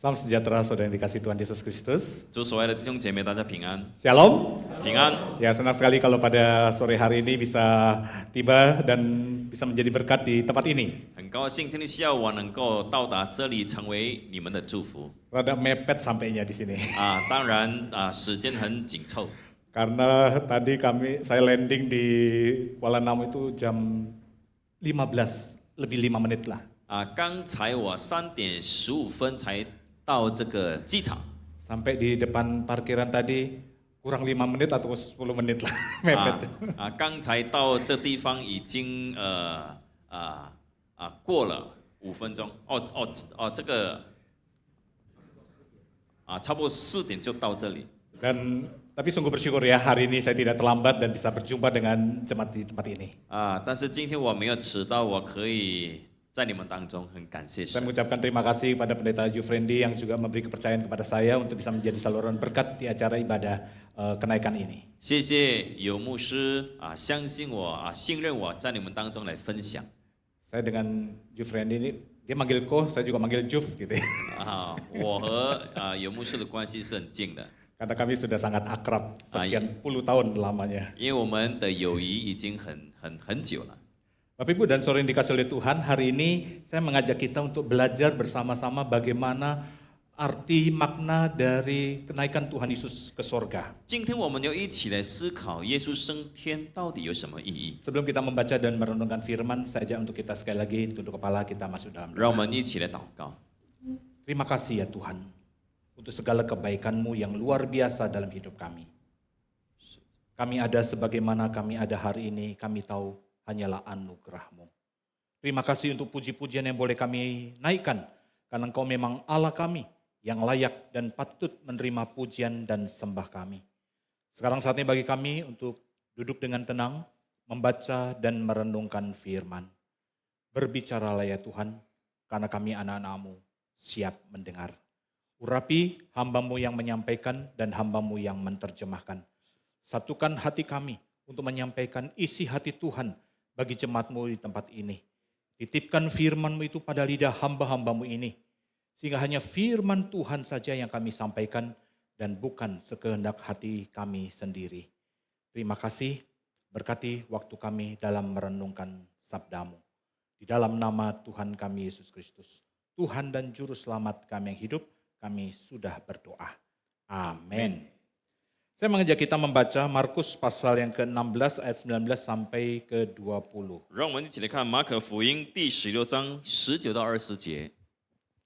Salam sejahtera saudara yang dikasih Tuhan Yesus Kristus. 主所爱的弟兄姐妹，大家平安， Shalom. 平安。 Ya, senang sekali kalau pada sore hari ini bisa tiba dan bisa menjadi berkat di tempat ini. 很高兴今天下午能够到达这里，成为你们的祝福 Rada mepet sampainya di sini. 啊！当然啊，时间很紧凑， Karena tadi saya landing di Kuala Namu itu jam 15, lebih 5 menit lah. 啊！刚才我3:15才到这个机场 Sampai di depan parkiran tadi kurang 5 menit atau 10 menit lah 啊 mepet. 刚才到这地方已经过了5分钟，这个差不多4点就到这里。 Tapi sungguh bersyukur ya hari ini saya tidak terlambat dan bisa berjumpa dengan jemaat di tempat ini. 但是今天我没有迟到，我可以在你们当中，很感谢 Saya 神。 mengucapkan terima kasih kepada Pendeta Jufrendi yang juga memberi kepercayaan kepada saya untuk bisa menjadi saluran berkat di acara ibadah kenaikan ini. 谢谢有牧师相信我信任我在你们当中来分享 Saya dengan Jufrendi ini, dia manggil Ko, saya juga manggil Juf gitu ya. 我和有牧师的关系是很近的， Karena kami sudah sangat akrab, sekian puluh tahun lamanya. 因为我们的友谊已经很久了。 Bapak Ibu dan saudara yang dikasih oleh Tuhan, hari ini saya mengajak kita untuk belajar bersama-sama bagaimana arti makna dari kenaikan Tuhan Yesus ke sorga. 今天我们要一起来思考耶稣升天到底有什么意义。 Sebelum kita membaca dan merenungkan firman, saya ajak untuk kita sekali lagi tunduk kepala, kita masuk dalam 让我 doa. 们一起来祷告。 Terima kasih ya Tuhan, untuk segala kebaikan-Mu yang luar biasa dalam hidup kami. Kami ada sebagaimana kami ada hari ini, kami tahu hanyalah anugerah-Mu. Terima kasih untuk puji-pujian yang boleh kami naikkan, karena Engkau memang Allah kami yang layak dan patut menerima pujian dan sembah kami. Sekarang saatnya bagi kami untuk duduk dengan tenang, membaca dan merenungkan firman. Berbicaralah ya Tuhan, karena kami anak-anak-Mu siap mendengar. Urapi hamba-Mu yang menyampaikan dan hamba-Mu yang menerjemahkan. Satukan hati kami untuk menyampaikan isi hati Tuhan bagi jemaat-Mu di tempat ini. Titipkan firman-Mu itu pada lidah hamba-hamba-Mu ini. Sehingga hanya firman Tuhan saja yang kami sampaikan dan bukan sekehendak hati kami sendiri. Terima kasih, berkati waktu kami dalam merenungkan sabda-Mu. Di dalam nama Tuhan kami Yesus Kristus, Tuhan dan Juru Selamat kami yang hidup, kami sudah berdoa. Amin. Saya mengajak kita membaca Markus pasal yang ke-16 ayat 19 sampai ke-20. 让我们一起来看马可福音第16章19到20节。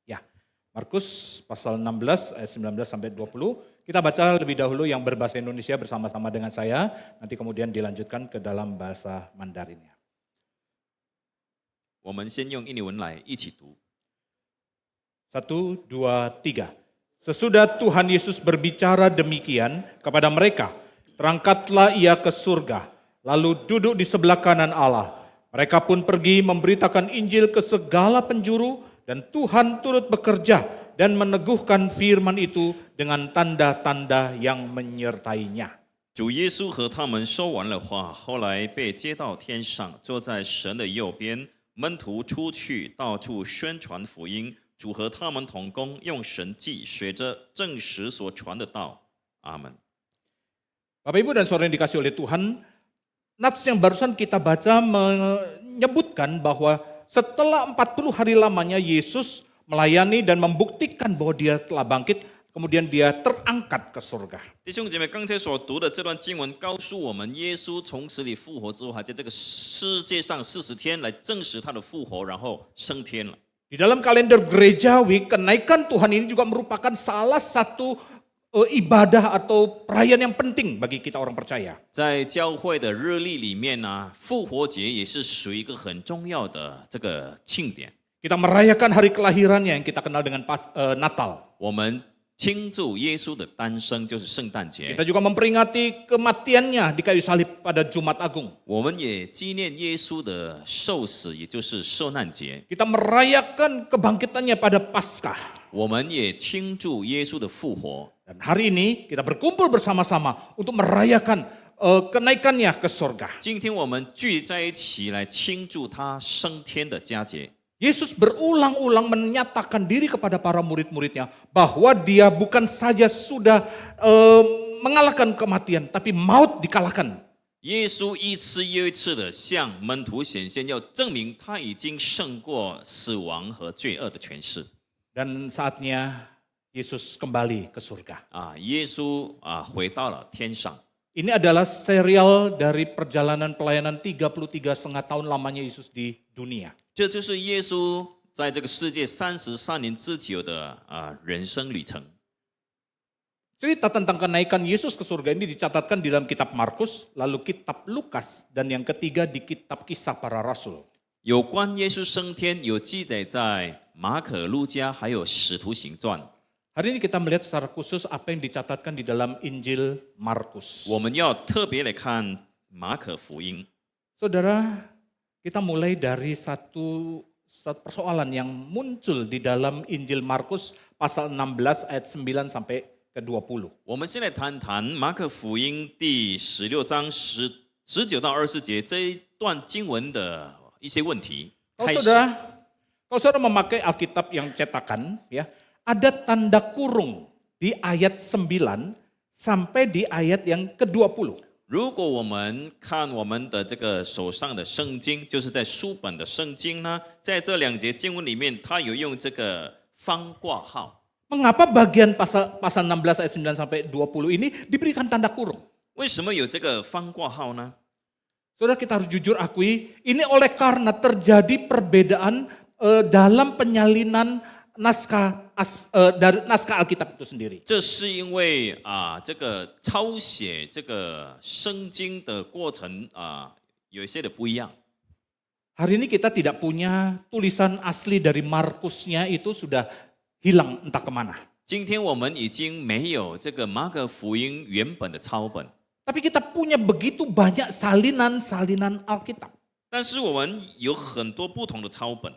Ya, Markus pasal 16 ayat 19 sampai 20. Kita baca lebih dahulu yang berbahasa Indonesia bersama-sama dengan saya, nanti kemudian dilanjutkan ke dalam bahasa Mandarinnya. 我们先用印尼文来一起读。 1, 2, 3. Sesudah Tuhan Yesus berbicara demikian kepada mereka, terangkatlah ia ke surga, lalu duduk di sebelah kanan Allah. Mereka pun pergi memberitakan Injil ke segala penjuru, dan Tuhan turut bekerja dan meneguhkan firman itu dengan tanda-tanda yang menyertainya. 主耶稣和他们说完了话，后来被接到天上，坐在神的右边。门徒出去，到处宣传福音。 主和他们同工，用神迹随着证实所传的道。阿门。 Bapak Ibu dan saudara yang dikasih oleh Tuhan, nats yang barusan kita baca menyebutkan bahwa setelah 40 hari lamanya Yesus melayani dan membuktikan bahwa dia telah bangkit, kemudian dia terangkat ke surga. 弟兄姐妹，刚才所读的这段经文告诉我们，耶稣从死里复活之后，还在这个世界上40天来证实他的复活，然后升天了。 Di dalam kalender gerejawi, kenaikan Tuhan ini juga merupakan salah satu ibadah atau perayaan yang penting bagi kita orang percaya. 在教会的日历里面呢，复活节也是属于一个很重要的这个庆典。 Kita merayakan hari kelahirannya yang kita kenal dengan Natal. 我们庆祝耶稣的诞生，就是圣诞节。 Kita juga memperingati kematiannya di kayu salib pada Jumat Agung. 我们也纪念耶稣的受死，也就是受难节。 Kita merayakan kebangkitannya pada Paskah. 我们也庆祝耶稣的复活。 Dan hari ini kita berkumpul bersama-sama untuk merayakan kenaikannya ke sorga. 今天我们聚在一起来庆祝他升天的佳节。Yesus berulang-ulang menyatakan diri kepada para murid-muridnya bahwa dia bukan saja sudah mengalahkan kematian, tapi maut dikalahkan. 耶稣一次又一次的向门徒显现，要证明他已经胜过死亡和罪恶的权势。 Dan saatnya Yesus kembali ke surga. 耶稣回到了天上。 Ini adalah serial dari perjalanan pelayanan 33,5 tahun lamanya Yesus di dunia. 这就是耶稣在这个世界33年之久的人生旅程。 Cerita tentang kenaikan Yesus ke surga ini dicatatkan di dalam kitab Markus, lalu kitab Lukas, dan yang ketiga di kitab Kisah Para Rasul. 有关耶稣升天有记载在马可、路加还有使徒行传。 Hari ini kita melihat secara khusus apa yang dicatatkan di dalam Injil Markus. 我们要特别来看马可福音。 Saudara, kita mulai dari satu persoalan yang muncul di dalam Injil Markus pasal 16 ayat 9 sampai ke 20. 我们先来谈谈马可福音第16章19到20节这一段经文的一些问题。 Kalau saudara memakai Alkitab yang cetakan, ya, ada tanda kurung di ayat 9 sampai di ayat yang ke-20. 如果我们看我们的这个手上的圣经，就是在书本的圣经呢，在这2节经文里面，它有用这个方挂号。 Mengapa bagian pasal 16 ayat 9 sampai 20 ini diberikan tanda kurung? 为什么有这个方挂号呢？ Saudara, kita harus jujur akui, ini oleh karena terjadi perbedaan dalam penyalinan naskah dari naskah Alkitab itu sendiri. 这是因为这个抄写这个圣经的过程有一些的不一样。 Hari ini kita tidak punya tulisan asli dari Markusnya, itu sudah hilang entah kemana. 今天我们已经没有这个马可福音原本的抄本， Tapi kita punya begitu banyak salinan-salinan Alkitab. 但是我们有很多不同的抄本。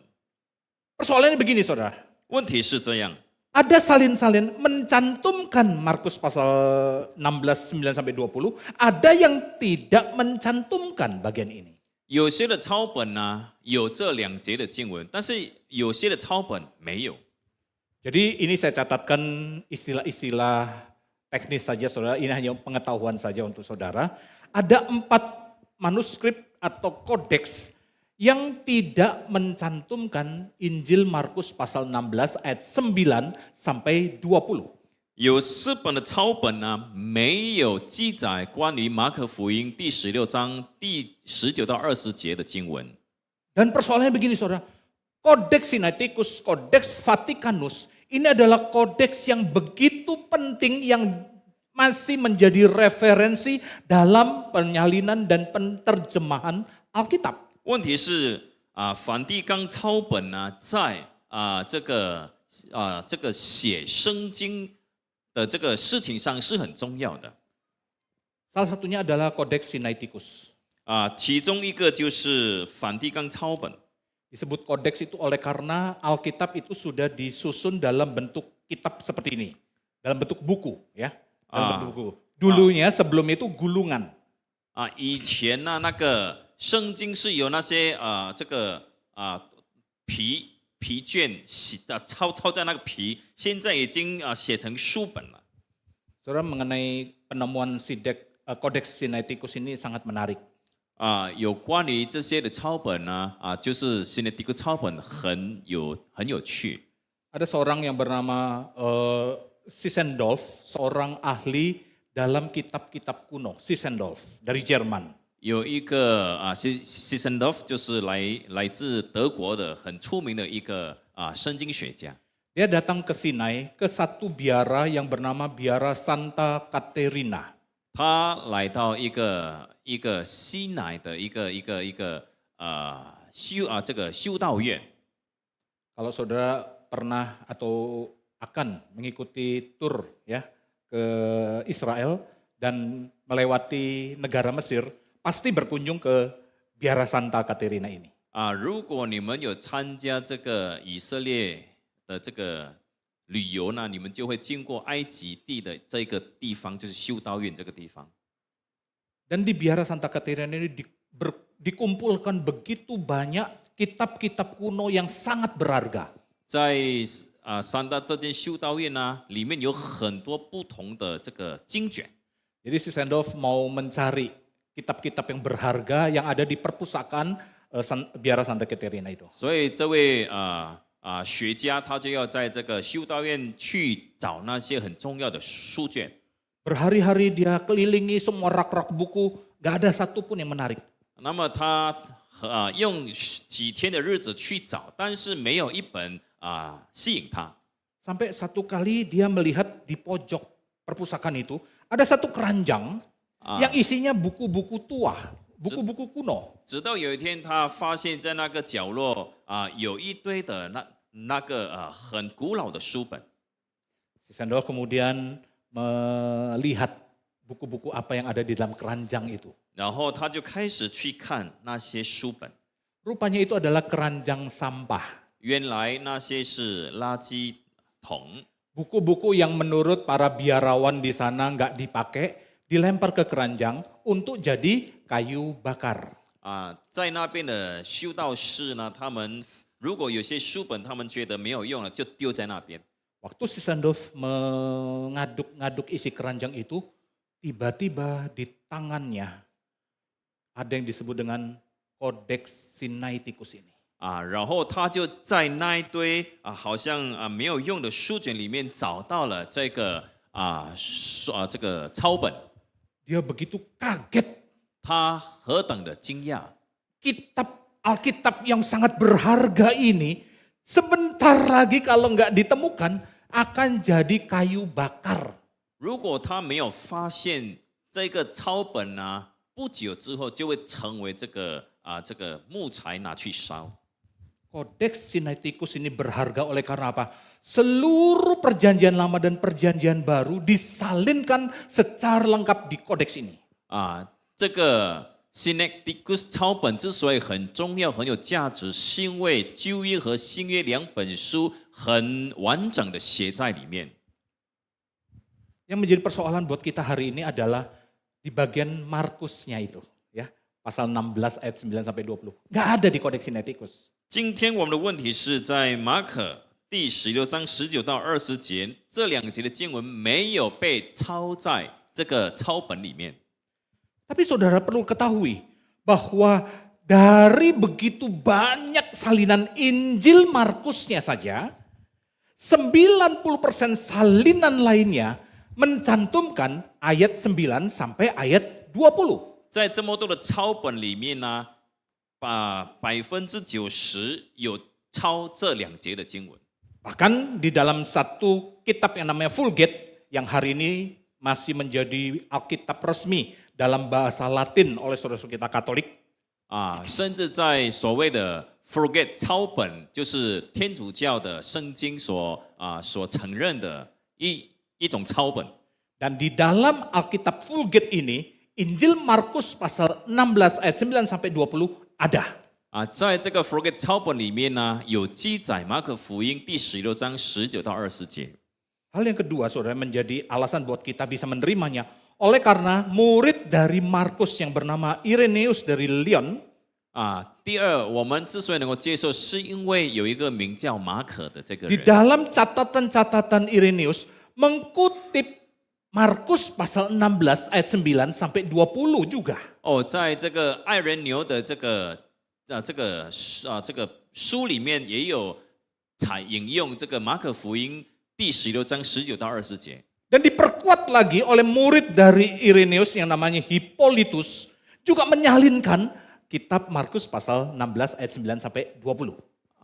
Persoalannya begini, saudara. 问题是这样， Ada salin-salin mencantumkan Markus pasal 16, 9 sampai 20. Ada yang tidak mencantumkan bagian ini. 有些的抄本呢有这2节的经文，但是有些的抄本没有。 Jadi ini saya catatkan istilah-istilah teknis saja, saudara. Ini hanya pengetahuan saja untuk saudara. Ada 4 manuskrip atau kodeks yang tidak mencantumkan Injil Markus pasal 16 ayat 9 sampai 20. 有4本的抄本呢，没有记载关于马可福音第16章第19到20节的经文。 Dan persoalannya begini, saudara. Kodeks Sinaiticus, Kodeks Vatikanus, ini adalah kodeks yang begitu penting yang masih menjadi referensi dalam penyalinan dan penterjemahan Alkitab. 问题是梵蒂冈抄本呢，在这个写圣经的这个事情上是很重要的。 Salah satunya adalah Kodeks Sinaiticus. 其中一个就是梵蒂冈抄本。 Disebut kodeks itu oleh karena Alkitab itu sudah disusun dalam bentuk kitab seperti ini. Dalam bentuk buku, ya. Dalam bentuk buku. Dulunya sebelum itu gulungan. 以前呢，那个圣经是由那些这个皮卷抄在那个皮，现在已经写成书本了。 Saudara, mengenai penemuan Kodeks Sinaiticus ini sangat menarik. 有关于这些的抄本呢，就是 Sinaiticus 抄本很有趣。 Ada seorang yang bernama Sisendolf, seorang ahli dalam kitab-kitab kuno. Sisendolf dari Jerman. 有一个Sisendorf 就是来自德国的很出名的一个圣经学家。 Dia datang ke Sinai, ke satu biara yang bernama Biara Santa Caterina. 他来到一个西乃的一个这个修道院。 Kalau saudara pernah atau akan mengikuti tur, ya, ke Israel dan melewati negara Mesir, pasti berkunjung ke Biara Santa Caterina ini. 如果你们有参加这个以色列的这个旅游呢，你们就会经过埃及地的这个地方，就是修道院这个地方。Dan di Biara Santa Katerina ini dikumpulkan begitu banyak kitab-kitab kuno yang sangat berharga. 在三大这间修道院呢，里面有很多不同的这个经卷。 Jadi si Sendorf mau mencari kitab-kitab yang berharga yang ada di perpustakaan Biara Santa Katerina itu. 所以这位学家他就要在这个修道院去找那些很重要的书卷。 Berhari-hari dia kelilingi semua rak-rak buku, gak ada satupun yang menarik. 那么他用几天的日子去找，但是没有一本吸引他。 Sampai satu kali dia melihat di pojok perpustakaan itu ada satu keranjang yang isinya buku-buku tua, buku-buku kuno. 直到有一天，他发现在那个角落有一堆的那个很古老的书本。 Si Sendorf kemudian melihat buku-buku apa yang ada di dalam keranjang itu. 然后他就开始去看那些书本， Rupanya itu adalah keranjang sampah. 原来那些是垃圾桶。 Buku-buku yang menurut para biarawan di sana nggak dipakai, dilempar ke keranjang untuk jadi kayu bakar. 在那边的修道士呢，他们如果有些书本他们觉得没有用了，就丢在那边。 Waktu si Sendorf mengaduk-ngaduk isi keranjang itu, tiba-tiba di tangannya ada yang disebut dengan Codex Sinaiticus ini. 然后他就在那一堆好像没有用的书卷里面找到了这个这个抄本， Dia begitu kaget. 他何等的惊讶！ Alkitab yang sangat berharga ini sebentar lagi kalau nggak ditemukan akan jadi kayu bakar. 如果他没有发现这个抄本呢，不久之后就会成为这个木材拿去烧。 Codex Sinaiticus ini berharga oleh karena apa? Seluruh perjanjian lama dan perjanjian baru disalinkan secara lengkap di kodeks ini. 这个 Sinaiticus 抄本之所以很重要、很有价值，是因为旧约和新约两本书很完整的写在里面。 Yang menjadi persoalan buat kita hari ini adalah di bagian Markusnya itu, ya. Pasal 16 ayat 9 sampai 20. Nggak ada di Codex Sinaiticus. 今天我们的问题是在马可第16章19到20节，这两节的经文没有被抄在这个抄本里面。 Tapi saudara perlu ketahui bahwa dari begitu banyak salinan Injil Markusnya saja, 90% salinan lainnya mencantumkan ayat 9 sampai ayat 20. 在这么多的抄本里面呢，把90%有抄这两节的经文。 Bahkan di dalam satu kitab yang namanya Vulgate yang hari ini masih menjadi Alkitab resmi dalam bahasa Latin oleh saudara-saudara kita Katolik. 甚至在所谓的 Vulgate 抄本，就是天主教的圣经所承认的一种抄本。 Dan di dalam Alkitab Vulgate ini, Injil Markus pasal 16 ayat 9 sampai 20 ada. 在这个 Vulgate 抄本里面呢，有记载马可福音第16章19到20节。 Hal yang kedua, saudara, menjadi alasan buat kita bisa menerimanya. Oleh karena murid dari Markus yang bernama Irenaeus dari Lyon, 第二，我们之所以能够接受，是因为有一个名叫马可的这个 di 人。 dalam catatan-catatan Irenaeus mengutip Markus pasal 16 ayat 9 sampai 20 juga. 在这个爱人牛的这个书里面也有引用这个马可福音第16章19到20节。 Dan diperkuat lagi oleh murid dari Irenaeus yang namanya Hippolytus juga menyalinkan kitab Markus pasal 16 ayat 9 sampai 20.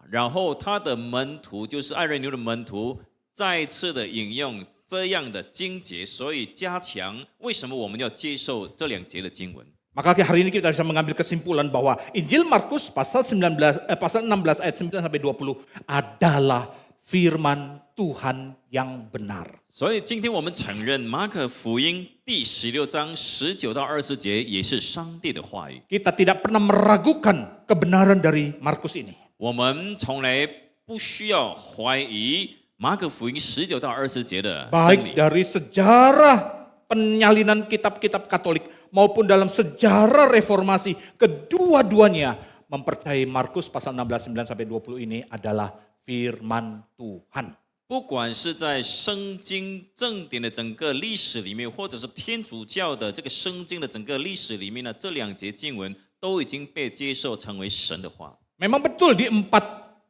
然后他的门徒就是爱人牛的门徒，再次的引用这样的经节，所以加强为什么我们要接受这两节的经文。 Maka hari ini kita bisa mengambil kesimpulan bahwa Injil Markus pasal 16 ayat 9 sampai 20 adalah firman Tuhan yang benar. 所以今天我们承认马可福音第16章19到20节也是上帝的话语。 Kita tidak pernah meragukan kebenaran dari Markus ini. 我们从来不需要怀疑马可福音19到20节的真 Baik 理。 dari sejarah penyalinan kitab-kitab Katolik maupun dalam sejarah reformasi, kedua-duanya mempercayai Markus pasal 16, 9 sampai 20 ini adalah firman Tuhan. 不管是在圣经正典的整个历史里面，或者是天主教的这个圣经的整个历史里面呢，这2节经文都已经被接受成为神的话。 Memang betul di 4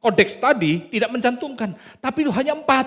kodeks tadi tidak mencantumkan, tapi itu hanya 4.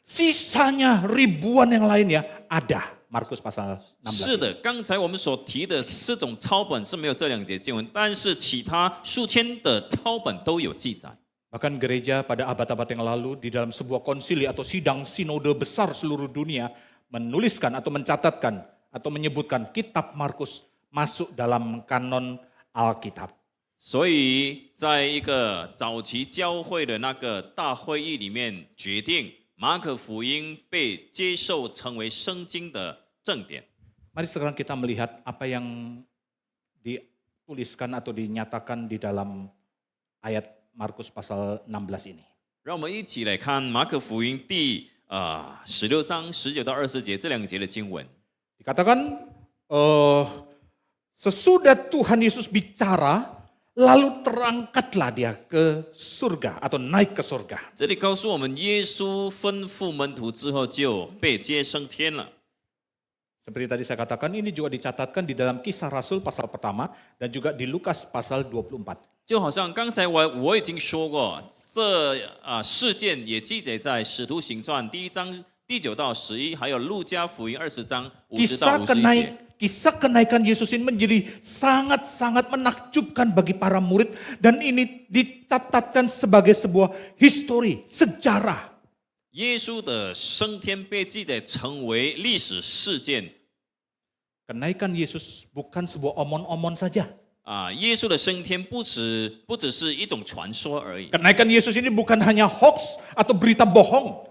Sisanya ribuan yang lainnya ada. Markus pasal 16. 是的，刚才我们所提的4种抄本是没有这2节经文，但是其他数千的抄本都有记载。 Bahkan gereja pada abad-abad yang lalu di dalam sebuah konsili atau sidang sinode besar seluruh dunia menuliskan atau mencatatkan atau menyebutkan kitab Markus masuk dalam kanon Alkitab. 所以，在一个早期教会的那个大会议里面，决定马可福音被接受成为圣经的正典。 Mari sekarang kita melihat apa yang dituliskan atau dinyatakan di dalam ayat Markus pasal 16 ini. 让我们一起来看马可福音第16章19到20节这2节的经文。 Dikatakan sesudah Tuhan Yesus bicara, lalu terangkatlah dia ke surga atau naik ke surga. 这里告诉我们，耶稣吩咐门徒之后就被接升天了。 Seperti tadi saya katakan, ini juga dicatatkan di dalam Kisah Rasul pasal pertama dan juga di Lukas pasal 24. 就好像刚才我已经说过，这事件也记载在《使徒行传》第1章第9到11，还有《路加福音》20章50到51节。 Kisah kenaikan Yesus ini menjadi sangat-sangat menakjubkan bagi para murid dan ini dicatatkan sebagai sebuah histori, sejarah. 耶稣的升天被记载成为历史事件。 Kenaikan Yesus bukan sebuah omon-omon saja. 耶稣的升天不只是一种传说而已。 Kenaikan Yesus ini bukan hanya hoax atau berita bohong.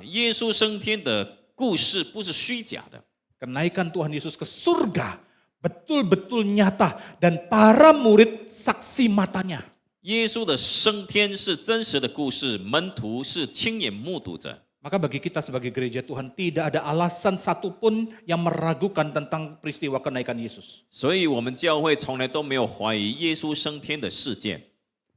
耶稣升天的故事不是虚假的。 Kenaikan Tuhan Yesus ke surga betul-betul nyata dan para murid saksi matanya. 耶稣的升天是真实的故事，门徒是亲眼目睹着。 Maka bagi kita sebagai gereja Tuhan tidak ada alasan satupun yang meragukan tentang peristiwa kenaikan Yesus. 所以我们教会从来都没有怀疑耶稣升天的事件。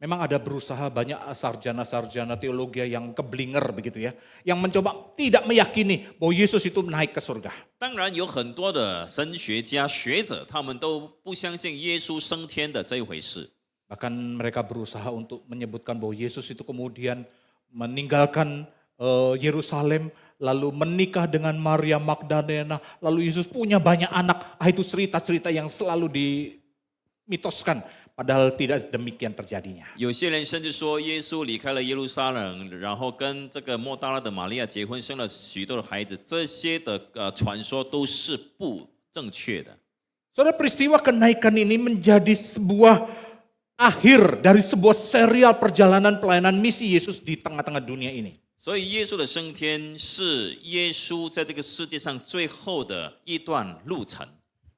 Memang ada berusaha banyak sarjana-sarjana teologi yang keblinger begitu ya, yang mencoba tidak meyakini bahwa Yesus itu naik ke surga. 当然有很多的神学家学者，他们都不相信耶稣升天的这一回事。 Bahkan mereka berusaha untuk menyebutkan bahwa Yesus itu kemudian meninggalkan Yerusalem, lalu menikah dengan Maria Magdalena, lalu Yesus punya banyak anak. Itu cerita-cerita yang selalu dimitoskan, padahal tidak demikian terjadinya. 有些人甚至说，耶稣离开了耶路撒冷，然后跟这个莫大拉的玛利亚结婚，生了许多的孩子，这些的传说都是不正确的。 Saudara, peristiwa kenaikan ini menjadi sebuah akhir dari sebuah serial perjalanan pelayanan misi Yesus di tengah-tengah dunia ini. 所以耶稣的升天是耶稣在这个世界上最后的一段路程。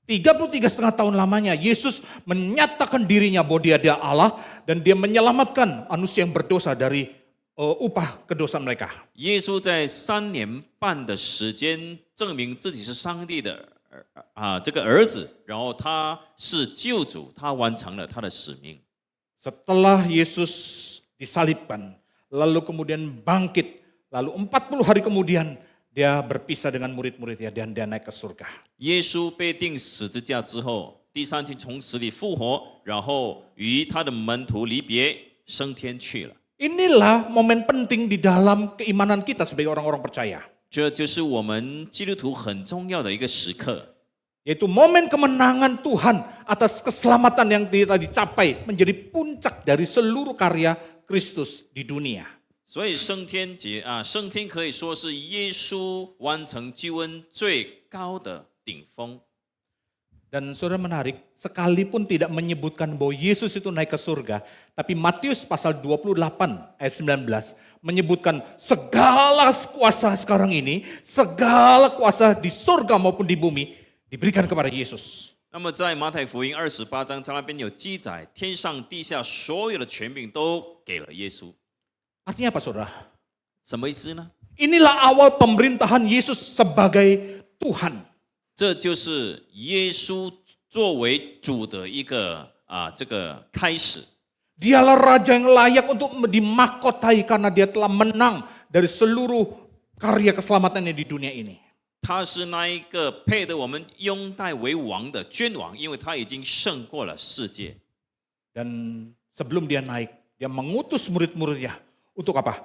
33,5 tahun lamanya Yesus menyatakan dirinya bahwa dia Allah dan dia menyelamatkan manusia yang berdosa dari upah kedosa mereka. 耶稣在3年半的时间证明自己是上帝的这个儿子，然后他是救主，他完成了他的使命。 Setelah Yesus disalibkan, lalu kemudian bangkit, lalu 40 hari kemudian dia berpisah dengan murid-muridnya dan dia naik ke surga. 耶稣被钉十字架之后，第3天从死里复活，然后与他的门徒离别，升天去了。 Inilah momen penting di dalam keimanan kita sebagai orang-orang percaya. 这就是我们基督徒很重要的一个时刻。 Yaitu momen kemenangan Tuhan atas keselamatan yang kita dicapai menjadi puncak dari seluruh karya Kristus di dunia. 所以升天可以说是耶稣完成救恩最高的顶峰。 Dan saudara menarik, sekalipun tidak menyebutkan bahwa Yesus itu naik ke surga, tapi Matius pasal 28 ayat 19 menyebutkan segala kuasa sekarang ini, segala kuasa di surga maupun di bumi, diberikan kepada Yesus. 那么在马太福音28章，在那边有记载，天上地下所有的权柄都给了耶稣。 Artinya apa saudara? 什么意思呢？ Inilah awal pemerintahan Yesus sebagai Tuhan. 这就是耶稣作为主的一个这个开始。 Dialah raja yang layak untuk dimahkotai karena dia telah menang dari seluruh karya keselamatannya di dunia ini. 他是那一个配得我们拥戴为王的君王，因为他已经胜过了世界。 Dan sebelum dia naik, dia mengutus murid-muridnya untuk apa?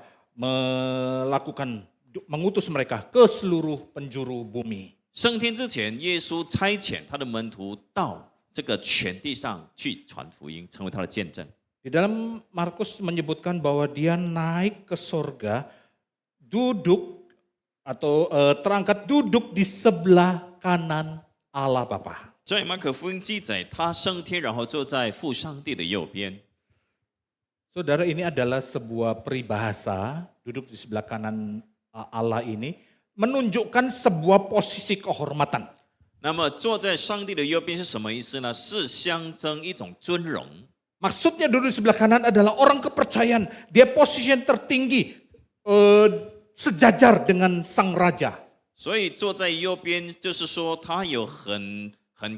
Mengutus mereka ke seluruh penjuru bumi. 升天之前，耶稣差遣他的门徒到这个全地上去传福音，成为他的见证。 Di dalam Markus menyebutkan bahwa dia naik ke surga, duduk atau terangkat duduk di sebelah kanan Allah Bapa. 在马可福音记载，他升天，然后坐在父上帝的右边。 Saudara, ini adalah sebuah peribahasa, duduk di sebelah kanan Allah ini menunjukkan sebuah posisi kehormatan. 那么坐在上帝的右边是什么意思呢？是象征一种尊荣。 Maksudnya duduk di sebelah kanan adalah orang kepercayaan. Dia posisi yang tertinggi, sejajar dengan sang raja. 所以坐在右边，就是说他有很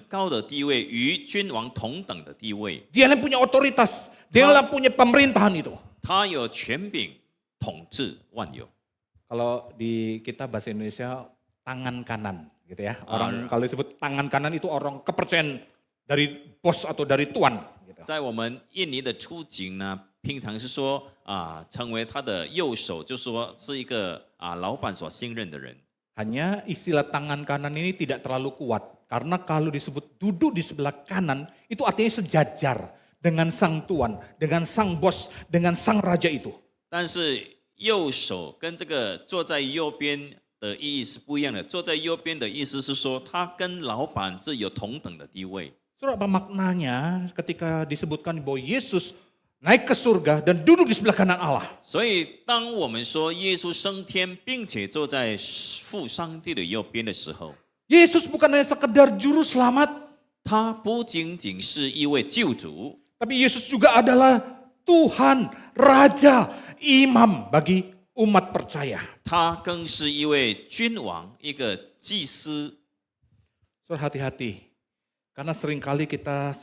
高的地位，与君王同等的地位。 Dia yang punya otoritas, dia yang punya pemerintahan itu. 他有权柄统治万有。 Kalau di kita bahasa Indonesia tangan kanan gitu ya. Orang kalau disebut tangan kanan itu orang kepercayaan dari bos atau dari tuan. 在我们印尼的出境呢，平常是说成为他的右手，就说是一个老板所信任的人。 Hanya istilah tangan kanan ini tidak terlalu kuat. Karena kalau disebut duduk di sebelah kanan, itu artinya sejajar dengan sang tuan, dengan sang bos, dengan sang raja itu. 但是右手跟这个坐在右边的意义是不一样的。坐在右边的意思是说，他跟老板是有同等的地位。 Saudara, apa maknanya ketika disebutkan bahwa Yesus naik ke surga dan duduk di sebelah kanan Allah? 所以，当我们说耶稣升天，并且坐在父上帝的右边的时候， Yesus bukan hanya sekedar juru selamat, 他不仅仅是一位救主， tapi Yesus juga adalah Tuhan, Raja, Imam bagi umat percaya. 他更是一位君王，一个祭司。 Saudara, hati-hati. Karena seringkali kita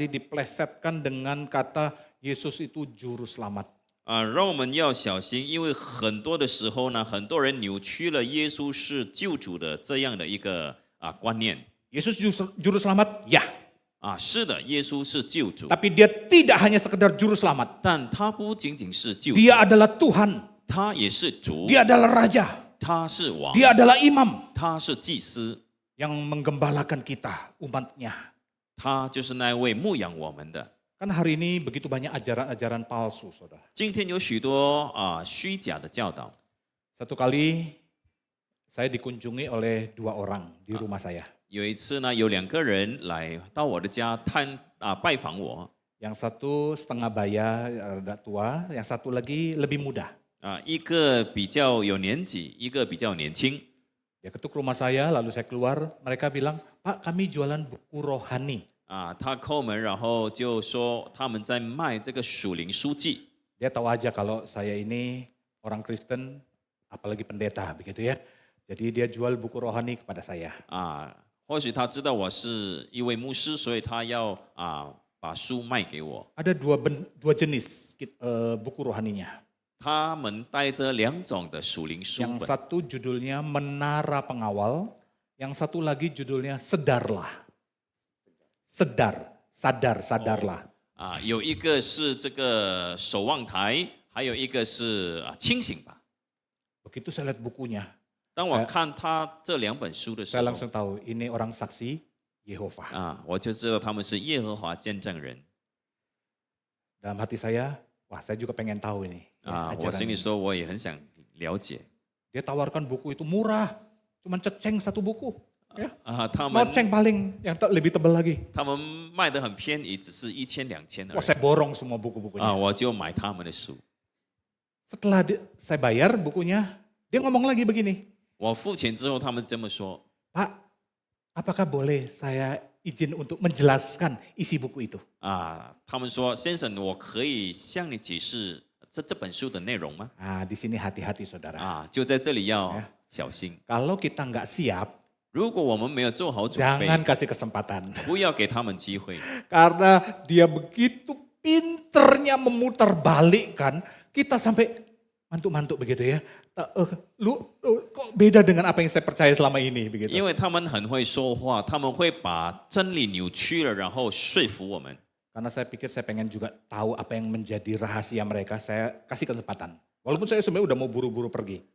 diplesetkan dengan kata Yesus itu juru selamat. 让我们要小心，因为很多的时候呢，很多人扭曲了耶稣是救主的这样的一个观念。 Yesus juru selamat, ya. 是的，耶稣是救主， Tapi dia tidak hanya sekedar juru selamat. 但他不仅仅是救主， Dia adalah Tuhan, 他也是主， dia adalah Raja, 他是王， dia adalah Imam 他是祭司， yang menggembalakan kita, umatnya. 他就是那位牧养我们的。 Kan hari ini begitu banyak ajaran-ajaran palsu, saudara. 今天有许多虚假的教导。 Satu kali saya dikunjungi oleh 2 orang di rumah saya. 有一次呢，有2个人来到我的家拜访我， Yang satu setengah baya, rada tua, yang satu lagi lebih muda. 一个比较有年纪，一个比较年轻。 Dia ketuk rumah saya, lalu saya keluar, mereka bilang, Pak kami jualan buku rohani. 他叩门，然后就说他们在卖这个属灵书籍。 Dia tahu aja kalau saya ini orang Kristen, apalagi pendeta begitu ya. Jadi dia jual buku rohani kepada saya. 或许他知道我是一位牧师，所以他要把书卖给我。 Ada dua jenis buku rohaninya. 他们带着2种的属灵书 Yang 本， satu judulnya Menara Pengawal, yang satu lagi judulnya Sedarlah. Sadarlah. 有一个是这个守望台，还有一个是清醒吧。 Begitu saya lihat bukunya, 当我看他这2本书的时 saya 候， langsung tahu ini orang saksi Yehova. 我就知道他们是耶和华见证人。 Dalam hati saya, wah saya juga pengen tahu ini. 我心里说，我也很想了解。 Dia tawarkan buku itu murah, cuman ceceng satu buku. Ya. 他们 Noceng paling yang lebih tebal lagi. 他们卖得很便宜，只是1000、2000 Wah 而 saya borong semua buku-bukunya. 已。我就买他们的书。 Setelah saya bayar bukunya, dia ngomong lagi begini, 我付钱之后，他们这么说 Pak, apakah boleh saya izin untuk menjelaskan isi buku itu? 他们说先生，我可以向你解释这本书的内容吗？ Nah, di sini hati-hati saudara. 就在这里要小心。 Kalau kita nggak siap, 如果我们没有做好准备， Jangan kasih kesempatan. 不要给他们机会， Karena dia begitu pinternya memutarbalikkan, kita sampai mantuk-mantuk begitu ya. Kok beda dengan apa yang saya percaya selama ini 因 begitu. 为他们很会说话，他们会把真理扭曲了，然后说服我们。 Karena saya pikir saya pengen juga tahu apa yang menjadi rahasia mereka, saya kasih kesempatan. Walaupun saya sebenarnya udah mau buru-buru pergi.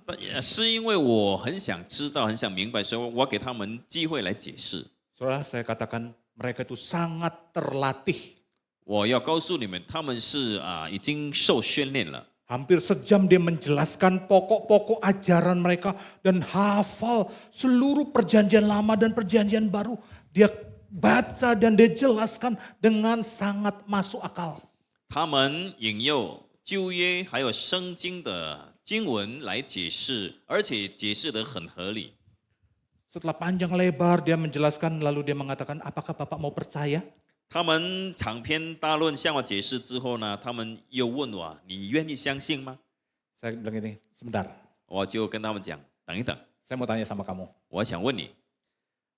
但也是因为我很想知道、很想明白，所以我给他们机会来解释。 Saudara, saya katakan mereka itu sangat terlatih. 我要告诉你们，他们是已经受训练了。 Hampir sejam dia menjelaskan pokok-pokok ajaran mereka dan hafal seluruh perjanjian lama dan perjanjian baru. Dia baca dan dia jelaskan dengan sangat masuk akal. 他们引用旧约还有圣经的经文来解释，而且解释得很合理。 Setelah panjang lebar dia menjelaskan lalu dia mengatakan, apakah Bapak mau percaya? 他们长篇大论向我解释之后呢，他们又问我：“你愿意相信吗 Saya bilang ini, sebentar, ？”我就跟他们讲：“等一等， saya mau tanya sama kamu. 我想问你，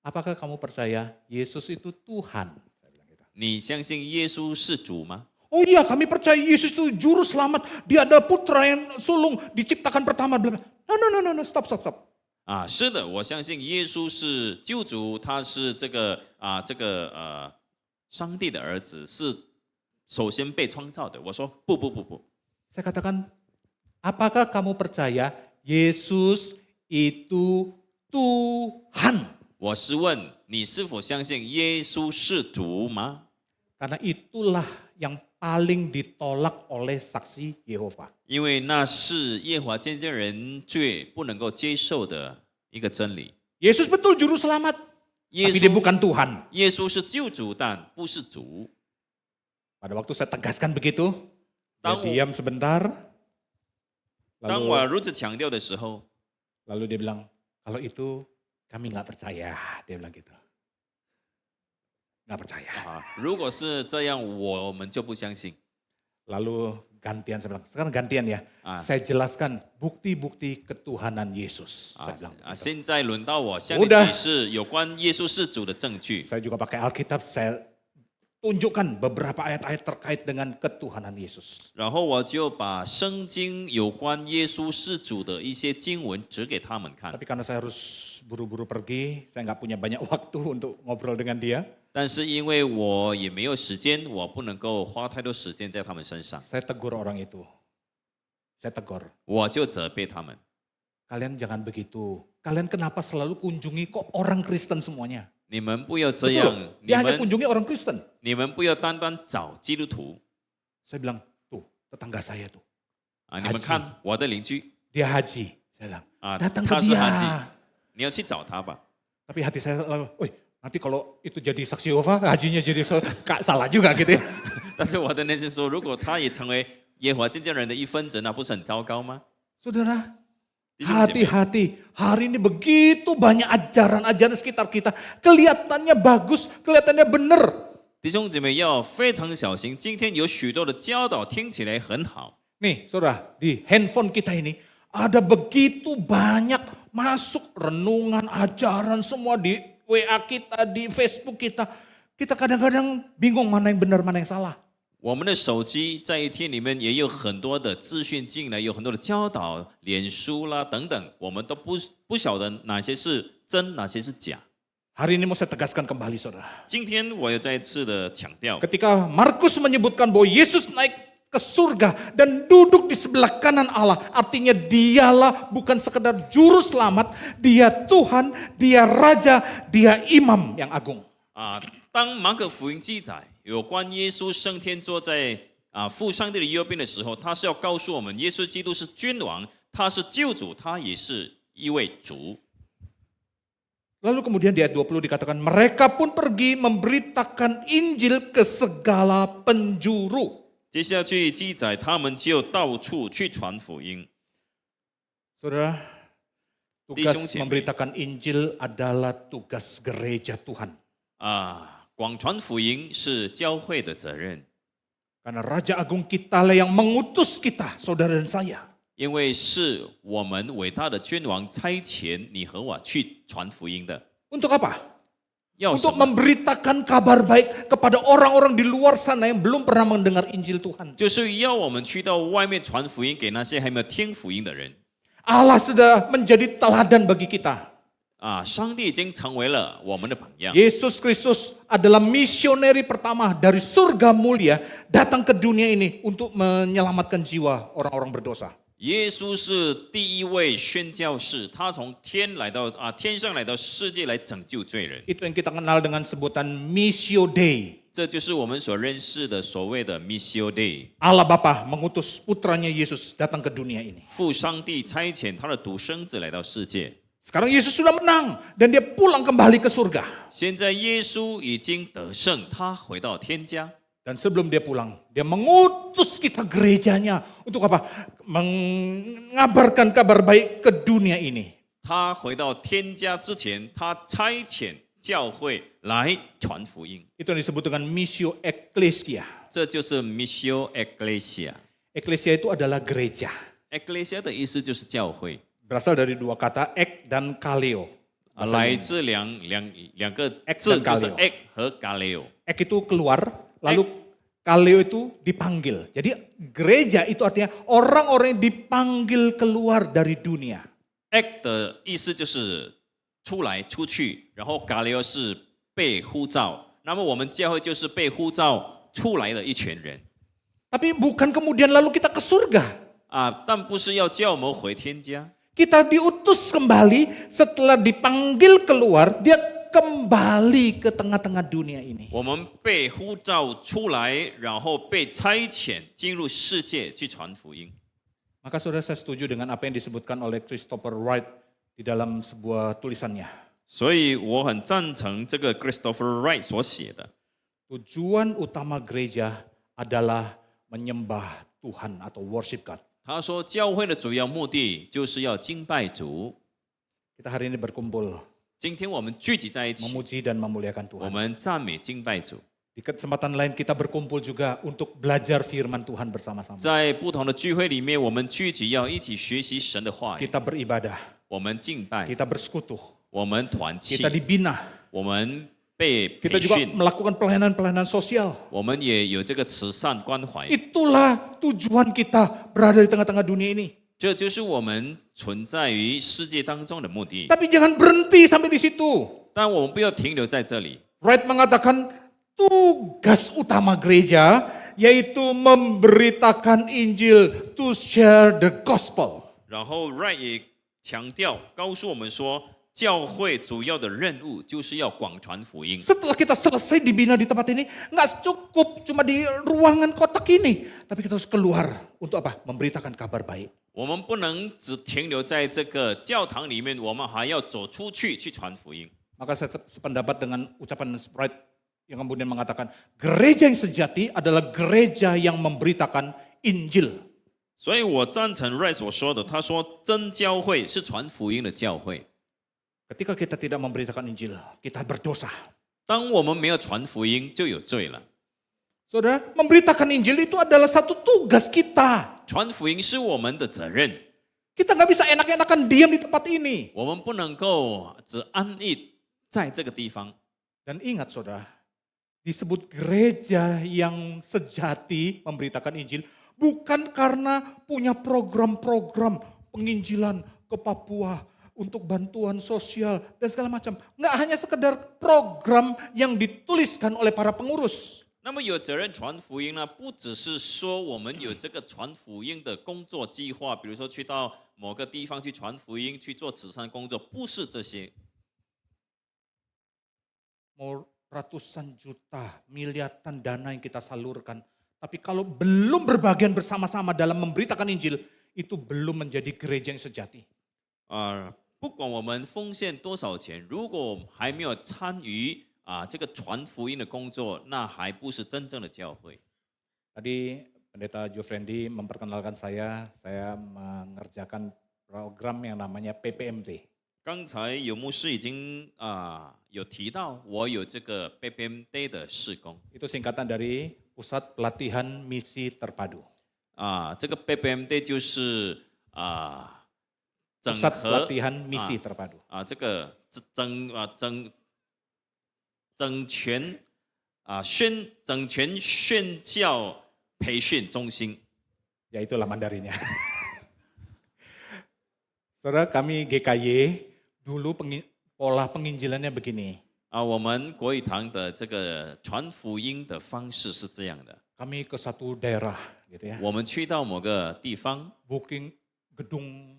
Apakah kamu percaya Yesus itu Tuhan? Saya bilang gitu. 你相信耶稣是主吗？ Oh iya, kami percaya Yesus itu juru selamat. Dia adalah putra yang sulung, diciptakan pertama. No, stop. 是的，我相信耶稣是救主，他是上帝的儿子，是首先被创造的。我说不， Saya katakan, apakah kamu percaya Yesus itu Tuhan? 我是问你是否相信耶稣是主吗？ Karena itulah yang paling ditolak oleh saksi Yehova. 因为那是耶和华见证人最不能够接受的一个真理。 Yesus betul juru selamat, 耶 tapi dia 稣 bukan Tuhan. 耶稣是救主，但不是主。 Pada waktu saya tegaskan begitu, dia Tahu. diam sebentar. 当 Lalu, 我如此强调的时候， lalu dia bilang, kalau itu kami nggak percaya. Dia bilang gitu. Nggak percaya. 如果是这样，我们就不相信。 Lalu gantian saya bilang, sekarang gantian ya. Saya jelaskan bukti-bukti ketuhanan Yesus. Saya bilang. 现在轮到我向你 Udah. 解释有关耶稣是主的证据。 Saya juga pakai Alkitab, saya tunjukkan beberapa ayat-ayat terkait dengan ketuhanan Yesus. 然后我就把圣经有关耶稣是主的一些经文指给他们看。 Tapi karena saya harus buru-buru pergi, saya nggak punya banyak waktu untuk ngobrol dengan dia. 但是因为我也没有时间，我不能够花太多时间在他们身上， Saya tegur orang itu. Saya tegur. 我就责备他们。 Kalian jangan begitu. Kalian kenapa selalu kunjungi kok orang Kristen semuanya? 你们不要这样， Betul, 你 dia hanya 们 kunjungi orang Kristen. 你们不要单单找基督徒 Saya bilang, tuh tetangga saya tuh. 你们看我的邻居 Dia haji. Saya bilang, 他 datang ke 是哈基 dia.，你要去找他吧。 Tapi hati saya lalu, nanti kalau itu jadi saksi Yehova, hajinya jadi salah juga gitu ya. 但是我的内心说，如果他也成为耶和华见证人的一分子，那不是很糟糕吗？ Saudara, 弟兄姐妹， hati-hati. Hari ini begitu banyak ajaran-ajaran sekitar kita. Kelihatannya bagus, kelihatannya benar. 弟兄姐妹要非常小心。今天有许多的教导听起来很好， Nih, saudara, di handphone kita ini ada begitu banyak masuk renungan, ajaran semua di WA kita, di Facebook kita. Kita kadang-kadang bingung mana yang benar, mana yang salah. 我们的手机在一天里面也有很多的资讯进来，有很多的教导、脸书啦等等，我们都不晓得哪些是真，哪些是假。 Hari ini mau saya tegaskan kembali, saudara. 今天我要再一次的强调， Ketika Markus menyebutkan bahwa Yesus naik ke surga dan duduk di sebelah kanan Allah, artinya dialah bukan sekedar juru selamat, dia Tuhan, dia Raja, dia Imam yang agung. 当马可福音记载有关耶稣升天坐在父上帝的右边的时候，他是要告诉我们，耶稣基督是君王，他是救主，他也是一位主。 Lalu kemudian di ayat 20 dikatakan, mereka pun pergi memberitakan Injil ke segala penjuru. 接下去记载，他们就到处去传福音。 Saudara, tugas 弟兄姐妹。 memberitakan Injil adalah tugas gereja Tuhan. 广传福音是教会的责任， Karena Raja Agung kita lah yang mengutus kita, saudara dan saya. 因为是我们伟大的君王差遣你和我去传福音的。 Untuk apa? 要什 Untuk 么？ memberitakan kabar baik kepada orang-orang di luar sana yang belum pernah mendengar Injil Tuhan. 就是要我们去到外面传福音给那些还没有听福音的人。 Allah sudah menjadi teladan bagi kita. 上帝已经成为了我们的榜样。 Yesus Kristus adalah misioneri pertama dari surga mulia datang ke dunia ini untuk menyelamatkan jiwa orang-orang berdosa. 耶稣是第一位宣教士，他从天上来到世界来拯救罪人。 Itu yang kita kenal dengan sebutan Missio Dei. 这就是我们所认识的所谓的 Missio Dei。 Allah Bapa mengutus putranya Yesus datang ke dunia ini. 父上帝差遣他的独生子来到世界。 Sekarang Yesus sudah menang dan dia pulang kembali ke surga. 现在耶稣已经得胜，他回到天家。 Dan sebelum dia pulang, dia mengutus kita gerejanya untuk apa? Mengabarkan kabar baik ke dunia ini. 他回到天家之前，他差遣教会来传福音， Itu yang disebut dengan missio ecclesia. 这就是 Missio Ecclesia。 Ecclesia itu adalah gereja. Ecclesia 的意思就是教会， Berasal dari dua kata ek dan kaleo. 来自两个 Ek 字， dan 就是 kaleo. ek 和 galeo。 Ek itu keluar, lalu kaleo itu dipanggil. Jadi gereja itu artinya orang-orang yang dipanggil keluar dari dunia. ek 的意思就是出来出去，然后 galeo 是被呼召。那么我们教会就是被呼召出来的一群人 Tapi bukan kemudian lalu kita ke surga. 但不是要叫我们回天家。 Kita diutus kembali setelah dipanggil keluar, dia kembali ke tengah-tengah dunia ini. 我们被呼召出来，然后被差遣进入世界去传福音。 Maka saudara, saya setuju dengan apa yang disebutkan oleh Christopher Wright di dalam sebuah tulisannya. 所以我很赞成这个 Christopher Wright 所写的。 Tujuan utama gereja adalah menyembah Tuhan atau worship God. 他说，教会的主要目的就是要敬拜主。 Kita hari ini berkumpul 今天我们聚集在一起， memuji dan memuliakan 我 Tuhan. 们赞美敬拜主。 Di kesempatan lain kita berkumpul juga untuk belajar firman Tuhan bersama-sama. 在不同的聚会里面，我们聚集要一起学习神的话语， Kita beribadah, 我们敬拜， kita bersekutu, 我们团契 kita，dibina, 我们被 kita 培 juga 训， melakukan pelayanan-pelayanan sosial. 我们也有这个慈善关怀。 Itulah tujuan kita berada di tengah-tengah dunia ini. 这就是我们存在于世界当中的目的。 Tapi jangan berhenti sampai di situ. 但我们不要停留在这里。 Wright mengatakan tugas utama gereja yaitu memberitakan Injil, to share the gospel. 然后 Wright 也强调，告诉我们说，教会主要的任务就是要广传福音。 Setelah kita selesai dibina di tempat ini, nggak cukup cuma di ruangan kotak ini, tapi kita harus keluar untuk apa? Memberitakan kabar baik. 我们不能只停留在这个教堂里面，我们还要走出去去传福音。 Maka saya sependapat dengan ucapan Wright yang kemudian mengatakan, gereja yang sejati adalah gereja yang memberitakan Injil. 所以我赞成 Wright 所说的，他说真教会是传福音的教会。 Ketika kita tidak memberitakan Injil, kita berdosa. 当我们没有传福音，就有罪了。 Saudara, memberitakan Injil itu adalah satu tugas kita. 传福音是我们的责任， Kita nggak bisa enak-enakan diam di tempat ini. 我们不能够只安逸在这个地方。 Dan ingat saudara, disebut gereja yang sejati memberitakan Injil bukan karena punya program-program penginjilan ke Papua untuk bantuan sosial dan segala macam. Nggak hanya sekedar program yang dituliskan oleh para pengurus. 那么有责任传福音呢，不只是说我们有这个传福音的工作计划，比如说去到某个地方去传福音、去做慈善工作，不是这些。 Mau ratusan juta, miliaran dana yang kita salurkan. Tapi kalau belum berbagian bersama-sama dalam memberitakan Injil, itu belum menjadi gereja yang sejati. 不管我们奉献多少钱，如果还没有参与这个传福音的工作，那还不是真正的教会。 Tadi Pendeta Joe Friendly memperkenalkan saya mengerjakan program yang namanya PPMT. 刚才有牧师已经有提到，我有这个 PPMD 的事工 Itu singkatan dari Pusat Pelatihan Misi Terpadu. 这个 PPMD 就是整 Pusat 合 latihan misi terpadu. 这个整全宣教培训中心。 Ya itulah Mandarinnya. Saudara, kami GKY dulu pola penginjilannya begini. 我们国语堂的这个传福音的方式是这样的， Kami ke satu daerah gitu ya. 我们去到某个地方， Booking gedung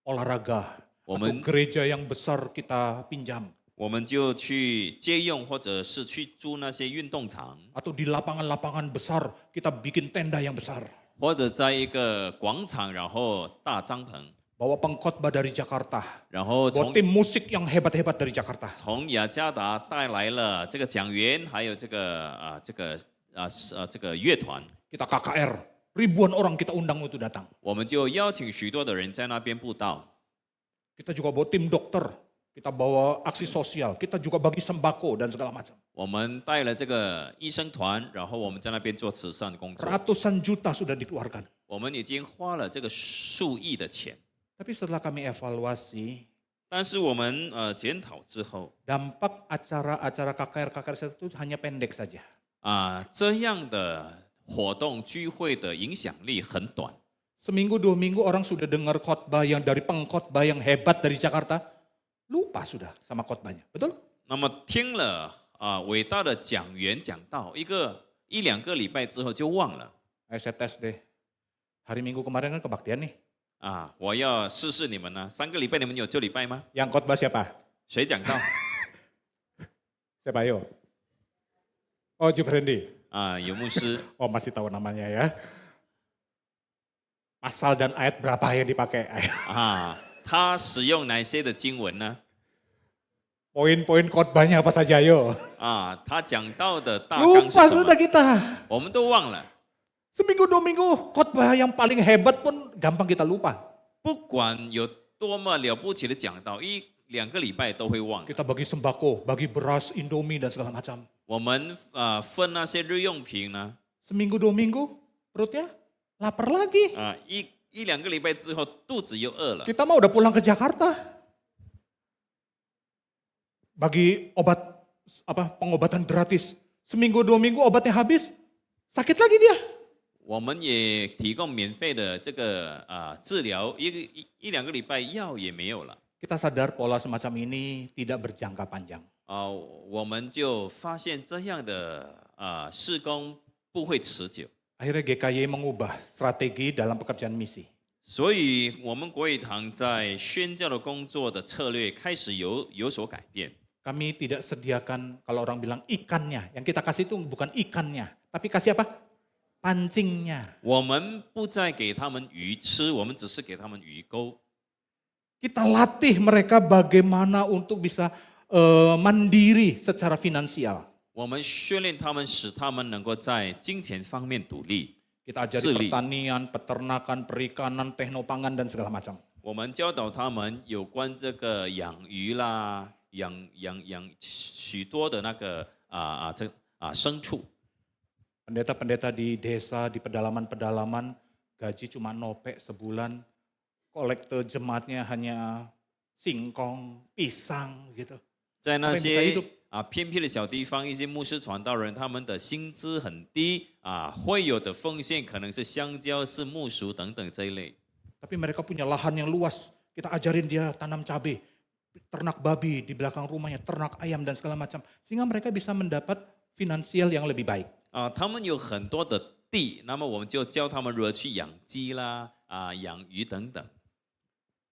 olahraga atau 我们 gereja yang besar kita pinjam. 我们就去借用，或者是去租那些运动场， Atau di lapangan-lapangan besar kita bikin tenda yang besar. 或者在一个广场，然后大帐篷， Bawa pengkhotbah dari Jakarta. 然后 Bawa tim musik yang hebat-hebat dari Jakarta. 从雅加达带来了这个讲员，还有这个乐团， Kita KKR, ribuan orang kita undang untuk datang. 我们就邀请许多的人在那边布道。 Kita juga bawa tim dokter, kita bawa aksi sosial, kita juga bagi sembako dan segala macam. 我们带了这个医生团，然后我们在那边做慈善的工作。 Ratusan juta sudah dikeluarkan. 我们已经花了这个数亿的钱， Tapi setelah kami evaluasi, 但是我们检讨之后， dampak acara-acara KKR itu hanya pendek saja. 这样的活动聚会的影响力很短。 Seminggu 2 minggu orang sudah dengar khotbah yang dari pengkhotbah yang hebat dari Jakarta, lupa sudah sama khotbahnya, betul? 那么听了伟大的讲员讲道，一两个礼拜之后就忘了。 Ayo saya tes deh. Hari Minggu kemarin kan kebaktian nih. 我要试试你们呢，3个礼拜你们有就礼拜吗？ Yang khotbah siapa? 谁讲道？ Siapa ayo? Oh, Jubrendi. 有牧师 Oh, masih tahu namanya ya. Pasal dan ayat berapa yang dipakai? 他使用哪些的经文呢？ Poin-poin khotbahnya apa saja, ayo. 他讲到的大纲是 Lupa 什么 sudah？kita. 我们都忘了。 Seminggu 2 minggu khotbah yang paling hebat pun gampang kita lupa. 不管有多么了不起的讲道，一两个礼拜都会忘。 Kita bagi sembako, bagi beras, Indomie dan segala macam. 我们分那些日用品呢， Seminggu 2 minggu perutnya lapar lagi. 一两个礼拜之后肚子又饿了。 Kita mah udah pulang ke Jakarta. Bagi obat pengobatan gratis. Seminggu 2 minggu obatnya habis, sakit lagi dia. 我们也提供免费的这个治疗，一两个礼拜药也没有了。 Kita sadar pola semacam ini tidak berjangka panjang. 我们就发现这样的事工不会持久， Akhirnya GKY mengubah strategi dalam pekerjaan misi. 所以我们国语堂在宣教的工作的策略开始有所改变。 Kami tidak sediakan, kalau orang bilang ikannya, yang kita kasih itu bukan ikannya, tapi kasih apa? Pancingnya. 我们不再给他们鱼吃，我们只是给他们鱼钩。 Kita latih mereka bagaimana untuk bisa mandiri secara finansial. 我们训练他们，使他们能够在金钱方面独立。 Kita ajari Sili. pertanian, peternakan, perikanan, teknopangan dan segala macam. 我们教导他们有关这个养鱼啦，养许多的那个牲畜。 Pendeta-pendeta di desa, di pedalaman-pedalaman, gaji cuma nopek sebulan, kolekte jemaatnya hanya singkong, pisang gitu. 在那 Apa yang bisa 些 hidup? 偏僻的小地方，一些牧师传道人，他们的薪资很低会有的奉献可能是香蕉、是木薯等等这一类。 Tapi mereka punya lahan yang luas, kita ajarin dia tanam cabai, ternak babi di belakang rumahnya, ternak ayam dan segala macam. Sehingga mereka bisa mendapat finansial yang lebih baik. 他们有很多的地，那么我们就教他们如何去养鸡啦，养鱼等等。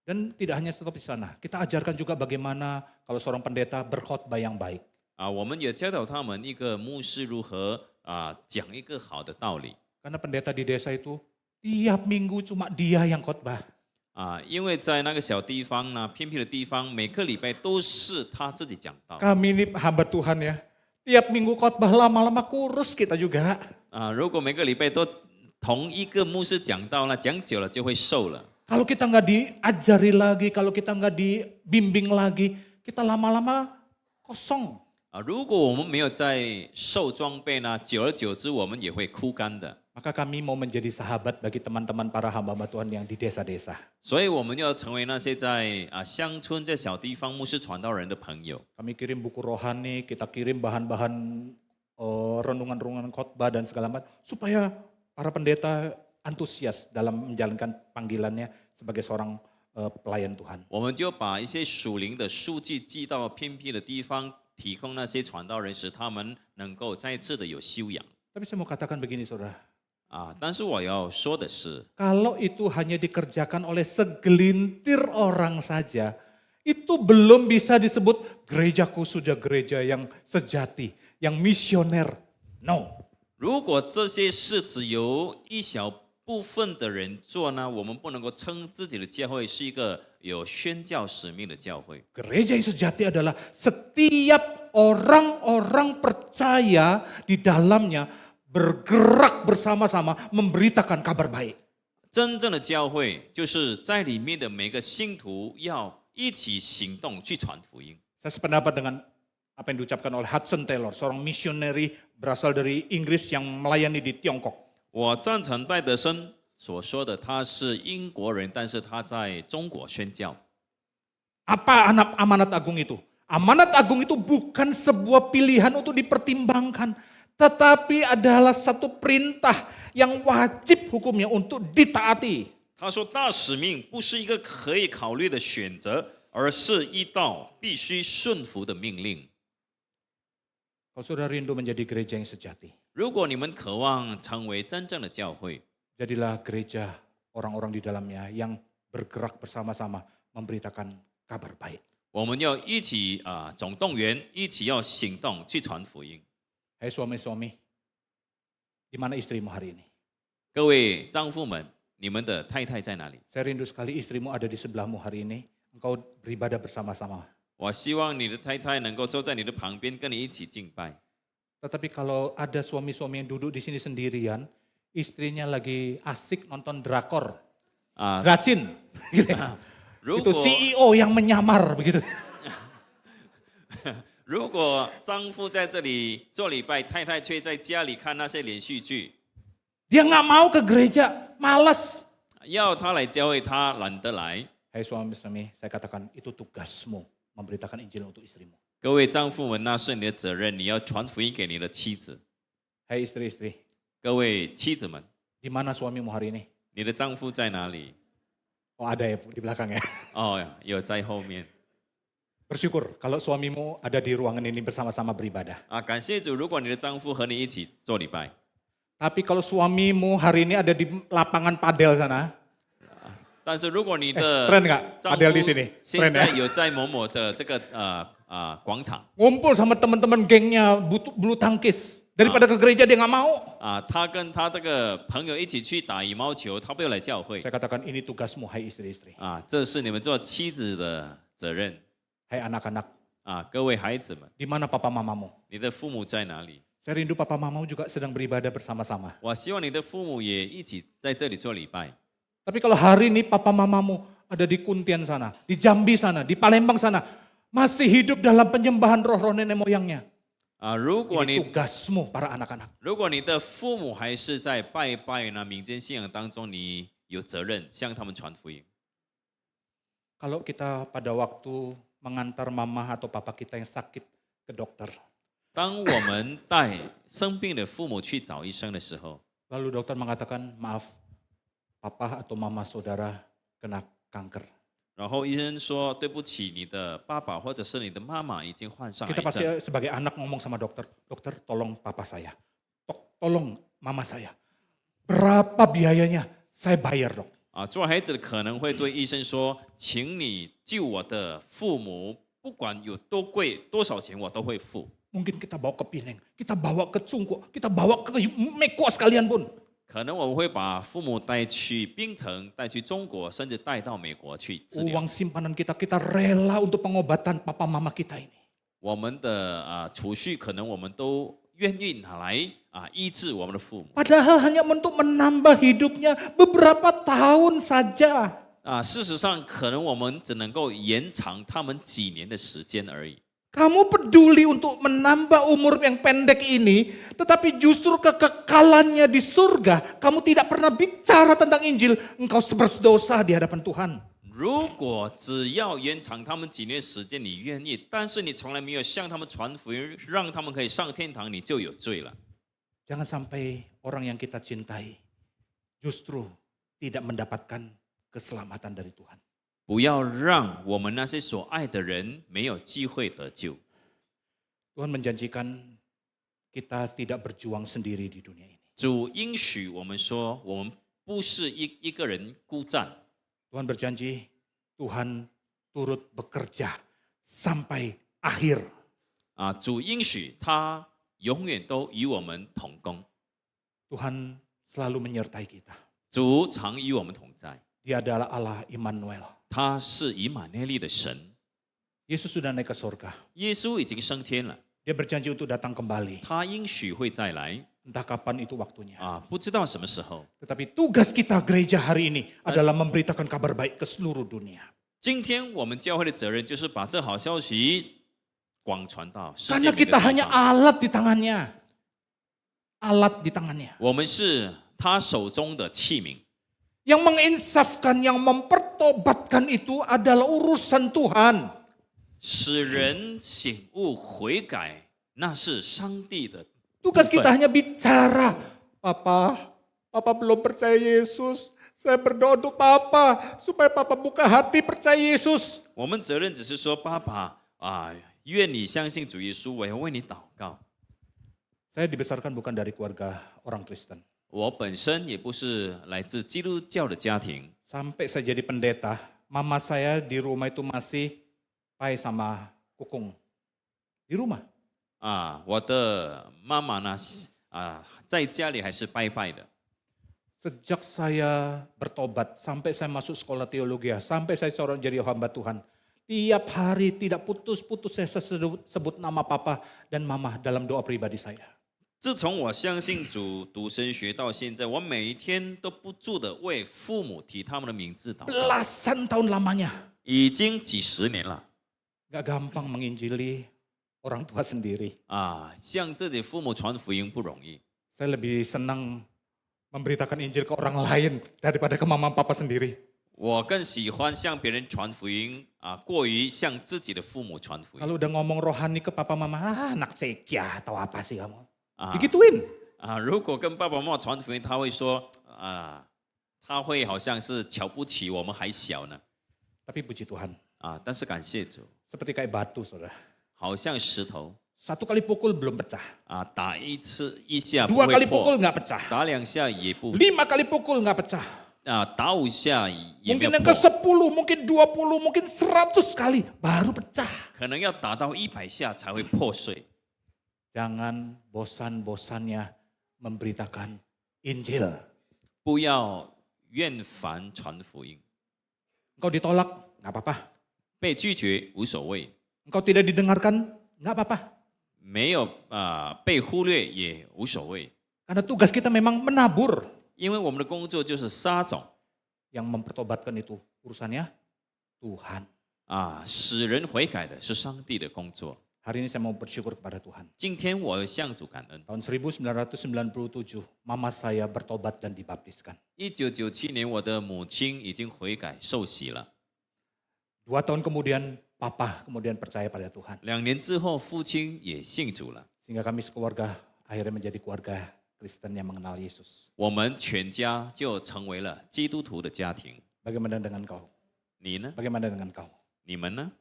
Dan tidak hanya stop di sana, kita ajarkan juga bagaimana kalau seorang pendeta berkhotbah yang baik. 我们也教导他们一个牧师如何讲一个好的道理。 Karena pendeta di desa itu tiap minggu cuma dia yang khotbah. 因为在那个小地方呢，偏僻的地方，每个礼拜都是他自己讲道。 Kami ini hamba Tuhan ya, tiap minggu khotbah lama-lama kurus kita juga. 如果每个礼拜都同一个牧师讲道呢，讲久了就会瘦了。 Kalau kita nggak diajari lagi, kalau kita nggak dibimbing lagi, kita lama-lama kosong. 如果我们没有在受装备呢，久而久之我们也会枯干的。Maka kami mau menjadi sahabat bagi teman-teman para hamba Tuhan yang di desa-desa. 所以我们要成为那些在乡村、在小地方牧师传道人的朋友。 Kami kirim buku rohani, kita kirim bahan-bahan renungan-renungan khotbah dan segala macam supaya para pendeta antusias dalam menjalankan panggilannya sebagai seorang pelayan Tuhan. 我们就把一些属灵的书籍寄到偏僻的地方，提供那些传道人，使他们能够再次的有修养。 Tapi saya mau katakan begini saudara, 但是我要说的是， kalau itu hanya dikerjakan oleh segelintir orang saja, itu belum bisa disebut gerejaku sudah gereja yang sejati, yang misioner. No. 如果这些事只由一小部分的人做呢，我们不能够称自己的教会是一个有宣教使命的教会。 Gereja yang sejati adalah setiap orang-orang percaya di dalamnya bergerak bersama-sama memberitakan kabar baik. 真正的教会就是在里面的每个信徒要一起行动去传福音。 Saya sependapat dengan apa yang diucapkan oleh Hudson Taylor, seorang misioneri berasal dari Inggris yang melayani di Tiongkok. 我赞成戴德生所说的，他是英国人，但是他在中国宣教。 Apa amanat agung itu? Amanat agung itu bukan sebuah pilihan untuk dipertimbangkan, tetapi adalah satu perintah yang wajib hukumnya untuk ditaati. 他说，大使命不是一个可以考虑的选择，而是一道必须顺服的命令。 Kalau saudara rindu menjadi gereja yang sejati, 如果你们渴望成为真正的教会， jadilah gereja orang-orang di dalamnya yang bergerak bersama-sama memberitakan kabar baik. 我们要一起总动员，一起要行动去传福音。 Hai suami-suami, di mana istrimu hari ini? 各位丈夫们，你们的太太在哪里？ Saya rindu sekali istrimu ada di sebelahmu hari ini. Engkau beribadah bersama-sama. 我希望你的太太能够坐在你的旁边，跟你一起敬拜。 Tetapi kalau ada suami-suami yang duduk di sini sendirian, istrinya lagi asik nonton drakor, 啊， Dracin, gitu. 如 Itu 果 CEO yang menyamar begitu. 如果丈夫在这里做礼拜，太太却在家里看那些连续剧， Dia nggak mau ke gereja, malas. 要他来教会，他懒得来。 Hai suami-suami, saya katakan itu tugasmu memberitakan Injil untuk istrimu. 各位丈夫们，那是你的责任，你要传福音给你的妻子。 Hai istri-istri, 各位妻子们， di mana suamimu hari ini? 你的丈夫在哪里？ Oh ada ya di belakang ya. 哦，有在后面。 Bersyukur kalau suamimu ada di ruangan ini bersama-sama beribadah. 感谢主，如果你的丈夫和你一起做礼拜。 Tapi kalau suamimu hari ini ada di lapangan padel sana, 但是如果你的 keren nggak 丈 padel 夫 di sini? 现 Keren 在 ya? 有在某某的这个广场 Ngumpul sama teman-teman gengnya bulu tangkis. Daripada ke gereja dia nggak mau. 他跟他这个朋友一起去打羽毛球，他不要来教会 Saya katakan ini tugasmu, hai istri-istri. 这是你们做妻子的责任 Hai anak-anak, 各位孩子们， di mana papa mamamu? 你的父母在哪里？ Saya rindu papa mamamu juga sedang beribadah bersama-sama. 我希望你的父母也一起在这里做礼拜。 Tapi kalau hari ini papa mamamu ada di Kuntian sana, di Jambi sana, di Palembang sana, masih hidup dalam penyembahan roh-roh nenek moyangnya. 如果 Ini 你 tugasmu para anak-anak. 如果你的父母还是在拜拜呢民间信仰当中，你有责任向他们传福音。 Kalau kita pada waktu mengantar mama atau papa kita yang sakit ke dokter, 当我们带生病的父母去找医生的时候， lalu dokter mengatakan, maaf, papa atau mama saudara kena kanker. 然后医生说对不起，你的爸爸或者是你的妈妈已经患上 Kita 癌 pasti 症。 sebagai anak ngomong sama dokter, dokter tolong papa saya, tolong mama saya. Berapa biayanya? Saya bayar dok. 做孩子的可能会对医生说，请你救我的父母，不管有多贵多少钱，我都会付。 Mungkin kita bawa ke Pineng, kita bawa ke Cungko, kita bawa ke Mekwa sekalian pun. 可能我们会把父母带去槟城，带去中国，甚至带到美国去治疗。 Uang simpanan kita, kita rela untuk pengobatan papa mama kita ini. 我们的储蓄，可能我们都愿意拿来医治我们的父母。 Padahal hanya untuk menambah hidupnya beberapa tahun saja. 事实上，可能我们只能够延长他们几年的时间而已。Kamu peduli untuk menambah umur yang pendek ini, tetapi justru kekekalannya di surga, kamu tidak pernah bicara tentang Injil, engkau berdosa di hadapan Tuhan. 如果只要延长他们几年时间，你愿意，但是你从来没有向他们传福音，让他们可以上天堂，你就有罪了。 Jangan sampai orang yang kita cintai justru tidak mendapatkan keselamatan dari Tuhan. 不要让我们那些所爱的人没有机会得救。 Tuhan menjanjikan kita tidak berjuang sendiri di dunia ini. 主应许我们说，我们不是一个人孤战。 Tuhan berjanji, Tuhan turut bekerja sampai akhir. 主应许他永远都与我们同工， Tuhan selalu menyertai kita. 主常与我们同在， Dia adalah Allah Immanuel. 他是以马内利的神。 Yesus sudah naik ke surga. 耶稣已经升天了， Dia berjanji untuk datang kembali. 他应许会再来， Entah kapan itu waktunya. 不知道什么时候。 Tetapi tugas kita gereja hari ini adalah memberitakan kabar baik ke seluruh dunia. 今天我们教会的责任就是把这好消息广传到世界 Karena 每个 kita 地 hanya 方。 alat di tangannya. Alat di tangannya. 我们是他手中的器皿。 Yang menginsafkan, yang mempertobatkan itu adalah urusan Tuhan. 使人醒悟悔改，那是上帝的。 Tugas kita hanya bicara. Papa belum percaya Yesus. Saya berdoa untuk Papa supaya Papa buka hati percaya Yesus. 我们责任只是说，爸爸愿你相信主耶稣，我要为你祷告。 Saya dibesarkan bukan dari keluarga orang Kristen. 我本身也不是来自基督教的家庭， Sampai saya jadi pendeta, mama saya di rumah itu masih pai sama kukung. Di rumah. 我的妈妈呢，在家里还是拜拜的。 Sejak saya bertobat, sampai saya masuk sekolah teologi, sampai saya seorang jadi hamba Tuhan. Tiap hari tidak putus-putus saya sebut nama papa dan mama dalam doa pribadi saya. 自从我相信主、读神学到现在，我每一天都不住的为父母提他们的名字祷告， Belasan tahun lamanya. 已经几十年了。 Gak gampang menginjili orang tua sendiri. 向自己父母传福音不容易。 Saya lebih senang memberitakan Injil ke orang lain daripada ke mama papa sendiri. 我更喜欢向别人传福音过于向自己的父母传福音。 Kalau udah ngomong rohani ke papa mama, anak sekya atau apa sih kamu? Digituin. 如果跟爸爸妈妈传福音，他会说他会好像是瞧不起我们还小呢。 Tapi puji Tuhan, 但是感谢主， seperti kayak batu saudara. 好像石头 Satu kali pukul belum pecah. 打一下不 Dua 会 kali 破 pukul，nggak pecah. 打2下也不 5 kali pukul nggak pecah. 打5下也没 Mungkin 有 yang 破， ke-10, mungkin 20, mungkin 100 kali baru pecah. 可能要打到100下才会破碎。 Jangan bosan-bosannya memberitakan Injil. 不要厌烦传福音， Engkau ditolak, nggak apa-apa. 被拒绝无所谓， Engkau tidak didengarkan, nggak apa-apa. 没有被忽略也无所谓， Karena tugas kita memang menabur. 因为我们的工作就是撒种 Yang mempertobatkan itu urusannya Tuhan. 使人悔改的是上帝的工作。 Hari ini saya mau bersyukur kepada Tuhan. 今天我向主感恩。 Tahun 1997, mama saya bertobat dan dibaptiskan. 1997年，我的母亲已经悔改受洗了。 2 tahun kemudian, papa kemudian percaya pada Tuhan. 2年之后，父亲也信主了。 Sehingga kami sekeluarga akhirnya menjadi keluarga Kristen yang mengenal Yesus. 我们全家就成为了基督徒的家庭。 Bagaimana dengan kau? 你呢？ Bagaimana dengan kau? 你们呢？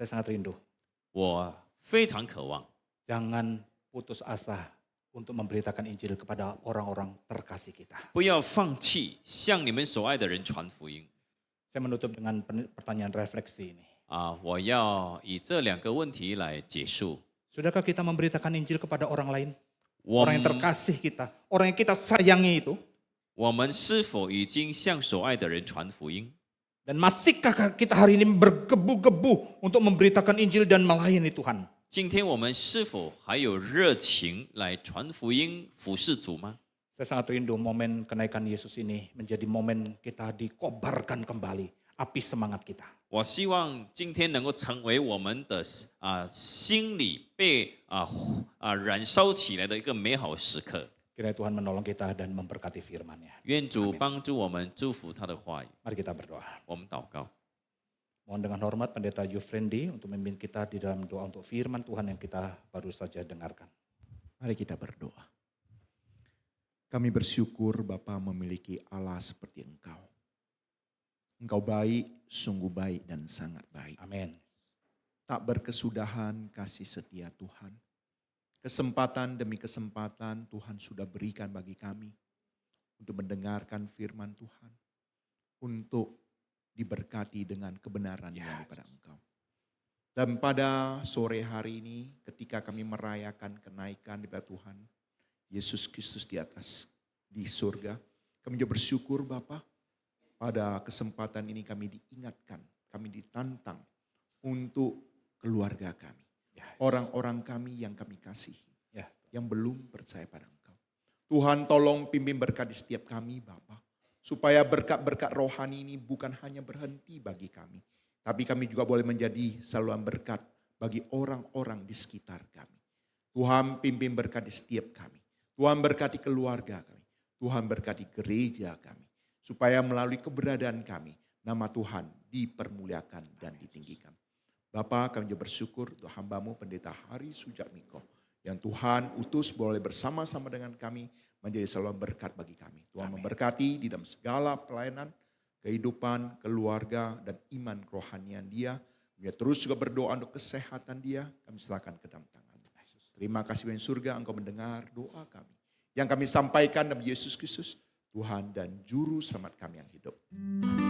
Saya sangat rindu. 我非常渴望， Jangan putus asa untuk memberitakan Injil kepada orang-orang terkasih kita. 不要放弃向你们所爱的人传福音。 Saya menutup dengan pertanyaan refleksi ini. 我要以这2个问题来结束。 Sudahkah kita memberitakan Injil kepada orang lain? 我 Orang yang terkasih kita, orang yang kita sayangi itu. 我们是否已经向所爱的人传福音？ Dan masihkah kita hari ini bergebu-gebu untuk memberitakan Injil dan melayani Tuhan? 今天我们是否还有热情来传福音、服侍主吗？ Saya sangat rindu momen kenaikan Yesus ini menjadi momen kita dikobarkan kembali api semangat kita. 我希望今天能够成为我们的心里被燃烧起来的一个美好时刻。 Kiranya Tuhan menolong kita dan memberkati firman-Nya. 愿主帮助我们，祝福他的话语。 Mari kita berdoa. 我们祷告。 Mohon dengan hormat Pendeta Jufrendi untuk memimpin kita di dalam doa untuk firman Tuhan yang kita baru saja dengarkan. Mari kita berdoa. Kami bersyukur Bapa memiliki Allah seperti Engkau. Engkau baik, sungguh baik dan sangat baik. Amin. Tak berkesudahan kasih setia Tuhan. Kesempatan demi kesempatan Tuhan sudah berikan bagi kami untuk mendengarkan firman Tuhan. Untuk diberkati dengan kebenaran-Nya daripada Engkau. Dan pada sore hari ini ketika kami merayakan kenaikan daripada Tuhan Yesus Kristus di atas di surga, kami juga bersyukur Bapa. Pada kesempatan ini kami diingatkan, kami ditantang untuk keluarga kami. Orang-orang kami yang kami kasihi, yang belum percaya pada Engkau. Tuhan tolong pimpin berkat di setiap kami Bapa. Supaya berkat-berkat rohani ini bukan hanya berhenti bagi kami. Tapi kami juga boleh menjadi saluran berkat bagi orang-orang di sekitar kami. Tuhan pimpin berkat di setiap kami. Tuhan berkati keluarga kami. Tuhan berkati gereja kami. Supaya melalui keberadaan kami, nama Tuhan dipermuliakan dan ditinggikan. Bapa, kami juga bersyukur untuk hamba-Mu Pendeta Hari Sujatmiko. Yang Tuhan utus boleh bersama-sama dengan kami menjadi saluran berkat bagi kami. Tuhan memberkati di dalam segala pelayanan, kehidupan, keluarga, dan iman kerohanian dia. Dia terus juga berdoa untuk kesehatan dia. Kami serahkan ke dalam tangan. Terima kasih Bapa surga, Engkau mendengar doa kami. Yang kami sampaikan dalam Yesus Kristus, Tuhan dan Juru Selamat kami yang hidup. Amin.